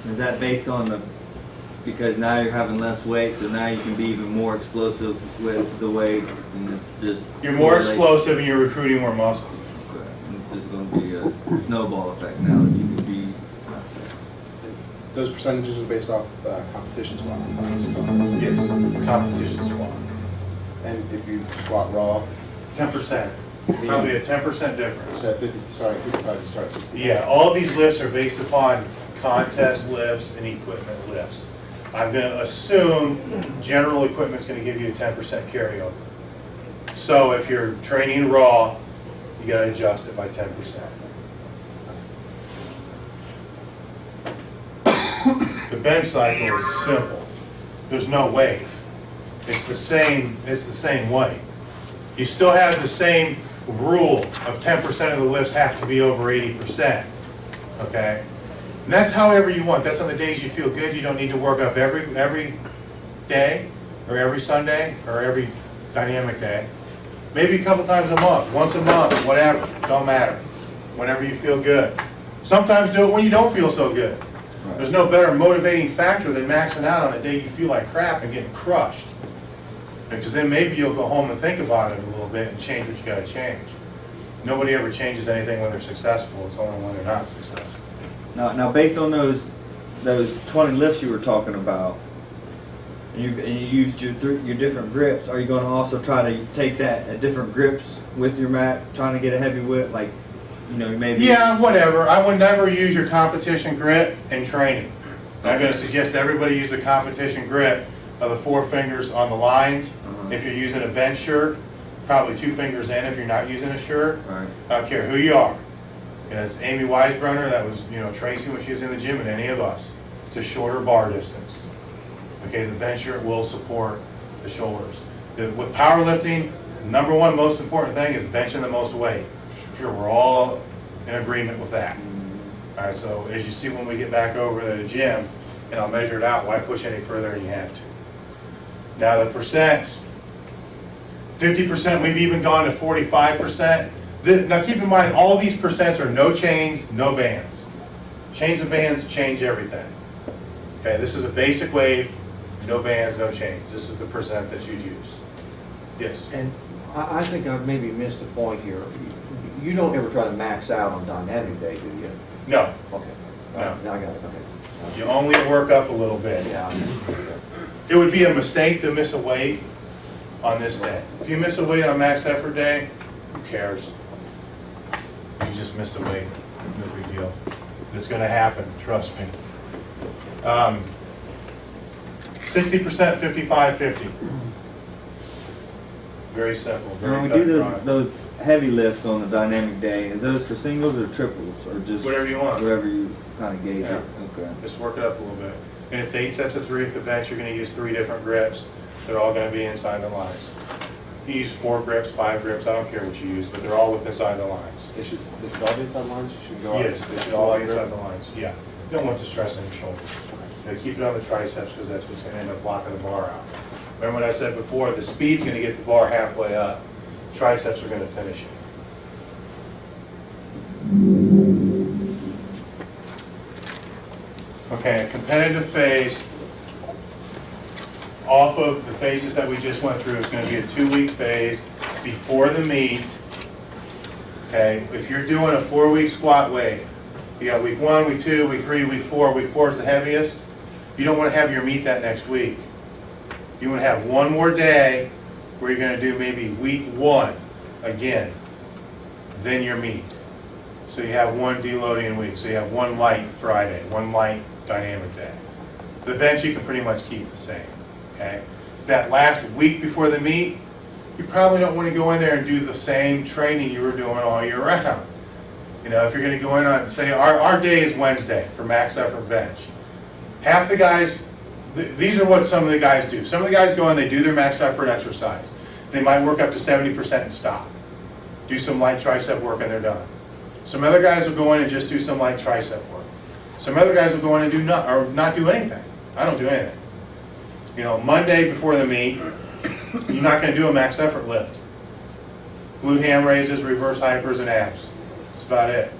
Is that based on the, because now you're having less weight, so now you can be even more explosive with the weight, and it's just... You're more explosive and you're recruiting more muscle. Okay. And it's just going to be a snowball effect now that you can be... Those percentages are based off competition squat. Yes, competition squat. And if you squat raw, 10%. Probably a 10% difference. it's at 50, sorry, 55 to start at 60. Yeah, all these lifts are based upon contest lifts and equipment lifts. I'm going to assume general equipment's going to give you a 10% carryover. So if you're training raw, you got to adjust it by 10%. The bench cycle is simple. There's no wave. It's the same weight. You still have the same rule of 10% of the lifts have to be over 80%. Okay? And that's however you want. That's on the days you feel good. You don't need to work up every day or every Sunday or every dynamic day. Maybe a couple times a month, once a month, whatever. Don't matter. Whenever you feel good. Sometimes do it when you don't feel so good. Right. There's no better motivating factor than maxing out on a day you feel like crap and getting crushed. Because then maybe you'll go home and think about it a little bit and change what you got to change. Nobody ever changes anything when they're successful. It's only when they're not successful. Now based on those 20 lifts you were talking about, and you used your different grips, are you going to also try to take that at different grips with your mat, trying to get a heavy whip, like, you know, maybe? Yeah, whatever. I would never use your competition grip in training. I'm going to suggest everybody use the competition grip of the 4 fingers on the lines. If you're using a bench shirt, probably 2 fingers in if you're not using a shirt. Right. I don't care who you are. As Amy Weisbrunner, that was, Tracy when she was in the gym, and any of us. It's a shorter bar distance. Okay, the bench shirt will support the shoulders. With powerlifting, the number one most important thing is benching the most weight. Sure, we're all in agreement with that. All right, so as you see when we get back over to the gym, and I'll measure it out, why push any further than you have to? Now the percents, 50%, we've even gone to 45%. Now keep in mind, all these percents are no chains, no bands. Chains and bands change everything. Okay, this is a basic wave, no bands, no chains. This is the percent that you'd use. Yes? And I think I've maybe missed a point here. You don't ever try to max out on dynamic day, do you? No. Okay. No. Now I got it, okay. You only work up a little bit. Yeah. It would be a mistake to miss a weight on this day. If you miss a weight on max effort day, who cares? You just missed a weight. No big deal. It's going to happen, trust me. 60%, 55, 50. Very simple. Very When we cut do and dry. those heavy lifts on the dynamic day, is those for singles or triples, or just Whatever you want. whatever you kind of gauge Yeah. it? Okay. Just work it up a little bit. And it's 8 sets of 3 at the bench. You're going to use 3 different grips. They're all going to be inside the lines. You use 4 grips, 5 grips, I don't care what you use, but they're all inside the lines. They should all be inside lines? You should go out. Yes, they should all be inside the lines, yeah. You don't want the stress on your shoulders. You know, keep it on the triceps because that's what's going to end up blocking the bar out. Remember what I said before, the speed's going to get the bar halfway up. The triceps are going to finish it. Okay, a competitive phase off of the phases that we just went through is going to be a 2-week phase before the meet. Okay, if you're doing a 4-week squat wave, you got week 1, week 2, week 3, week 4. Week 4 is the heaviest. You don't want to have your meet that next week. You want to have one more day where you're going to do maybe week 1 again, then your meet. So you have 1 deloading week. So you have 1 light Friday, 1 light dynamic day. The bench you can pretty much keep the same. Okay? That last week before the meet, you probably don't want to go in there and do the same training you were doing all year round. You know, if you're going to go in on, say, our day is Wednesday for max effort bench. Half the guys, these are what some of the guys do. Some of the guys go in, they do their max effort exercise. They might work up to 70% and stop. Do some light tricep work and they're done. Some other guys will go in and just do some light tricep work. Some other guys will go in and do not do anything. I don't do anything. You know, Monday before the meet, you're not going to do a max effort lift. Glute ham raises, reverse hypers, and abs. That's about it.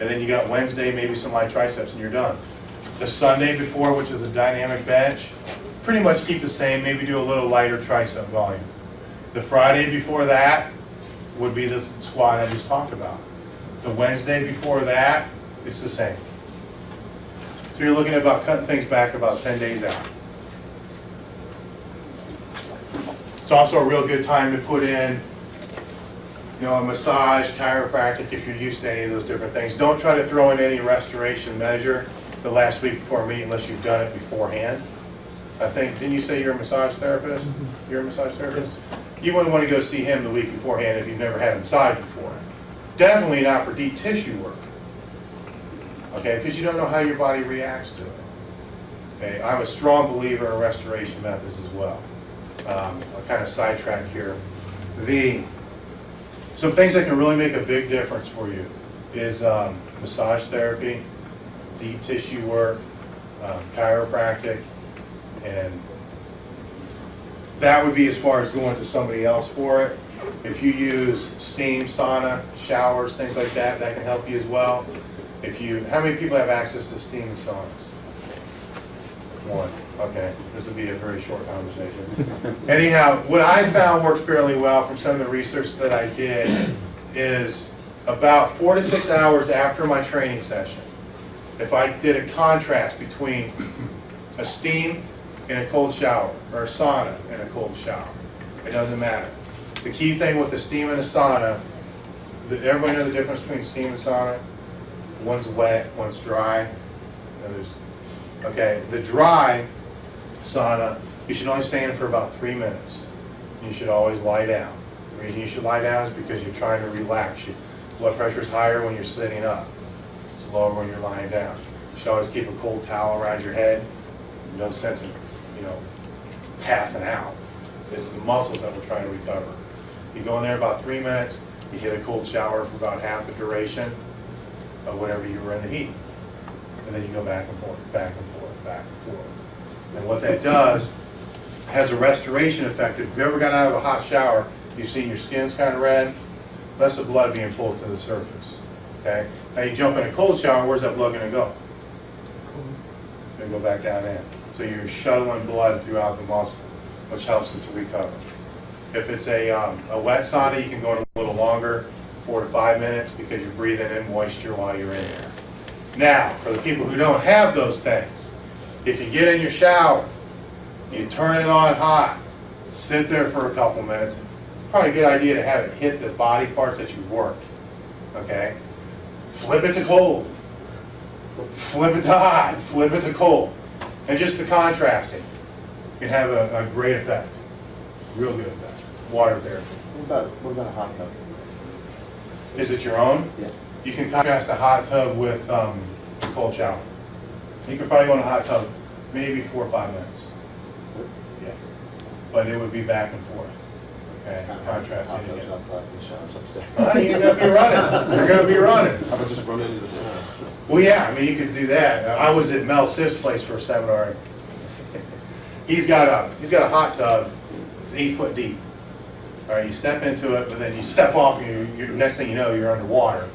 And then you got Wednesday, maybe some light triceps, and you're done. The Sunday before, which is the dynamic bench, pretty much keep the same, maybe do a little lighter tricep volume. The Friday before that would be the squat I just talked about. The Wednesday before that, it's the same. So you're looking at about cutting things back about 10 days out. It's also a real good time to put in, a massage, chiropractic, if you're used to any of those different things. Don't try to throw in any restoration measure the last week before meet unless you've done it beforehand. I think, didn't you say you're a massage therapist? You're a massage therapist? You wouldn't want to go see him the week beforehand if you've never had a massage before. Definitely not for deep tissue work. Okay, because you don't know how your body reacts to it. Okay, I'm a strong believer in restoration methods as well. I'll kind of sidetrack here. Some things that can really make a big difference for you is massage therapy, deep tissue work, chiropractic, and that would be as far as going to somebody else for it. If you use steam, sauna, showers, things like that, that can help you as well. How many people have access to steam and saunas? One. Okay, this will be a very short conversation. Anyhow, what I found works fairly well from some of the research that I did is about 4 to 6 hours after my training session, if I did a contrast between a steam and a cold shower, or a sauna and a cold shower, it doesn't matter. The key thing with the steam and a sauna, everybody knows the difference between steam and sauna? One's wet, one's dry. Okay, the dry sauna, you should only stay in for about 3 minutes. You should always lie down. The reason you should lie down is because you're trying to relax. Your blood pressure is higher when you're sitting up. It's lower when you're lying down. You should always keep a cold towel around your head. No sense of, passing out. It's the muscles that we're trying to recover. You go in there about 3 minutes, you get a cold shower for about half the duration of whatever you were in the heat. And then you go back and forth, back and forth, back and forth. And what that does has a restoration effect. If you've ever got out of a hot shower, you've seen your skin's kind of red, that's the blood being pulled to the surface. Okay? Now you jump in a cold shower, where's that blood going to go? It's going to go back down in. So you're shuttling blood throughout the muscle, which helps it to recover. If it's a wet sauna, you can go in a little longer, 4 to 5 minutes, because you're breathing in moisture while you're in there. Now, for the people who don't have those things, if you get in your shower, you turn it on hot, sit there for a couple minutes. It's probably a good idea to have it hit the body parts that you've worked. Okay? Flip it to cold. Flip it to hot. Flip it to cold. And just the contrasting can have a great effect. Real good effect. Water therapy. What about a hot tub? Is it your own? Yeah. You can contrast a hot tub with a cold shower. You could probably go in a hot tub maybe 4 or 5 minutes. That's it? Yeah. But it would be back and forth. Okay, contrast Hot it tubs again. outside, the showers upstairs. Honey, you're gonna be running. You're gonna be running. How about just run into the snow? Well, yeah, I mean, you could do that. I was at Mel Siff's place for a seminar. He's got a hot tub. It's 8 foot deep. All right, you step into it, but then you step off, and you're next thing you know, you're underwater.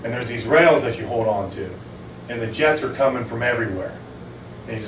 And there's these rails that you hold on to, and the jets are coming from everywhere. And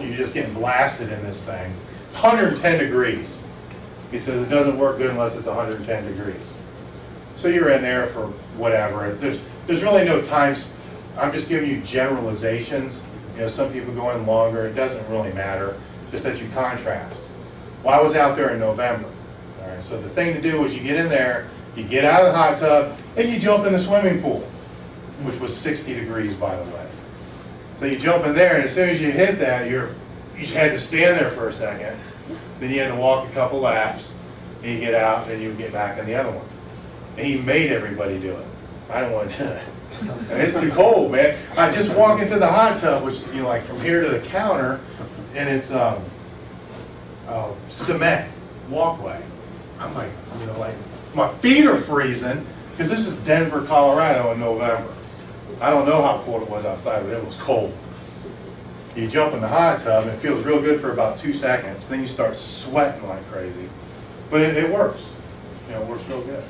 you're just getting blasted in this thing. 110 degrees. He says it doesn't work good unless it's 110 degrees. So you're in there for whatever. There's really no times. I'm just giving you generalizations. Some people go in longer. It doesn't really matter. Just that you contrast. Well, I was out there in November. All right. So the thing to do is you get in there, you get out of the hot tub, and you jump in the swimming pool, which was 60 degrees, by the way. So you jump in there, and as soon as you hit that, you just had to stand there for a second. Then you had to walk a couple laps, and you get out, and you get back in the other one. And he made everybody do it. I don't want to do it. And it's too cold, man. I just walk into the hot tub, which, like from here to the counter, and it's cement walkway. I'm like, my feet are freezing, because this is Denver, Colorado in November. I don't know how cold it was outside, but it was cold. You jump in the hot tub, and it feels real good for about 2 seconds. Then you start sweating like crazy. But it works. It works real good.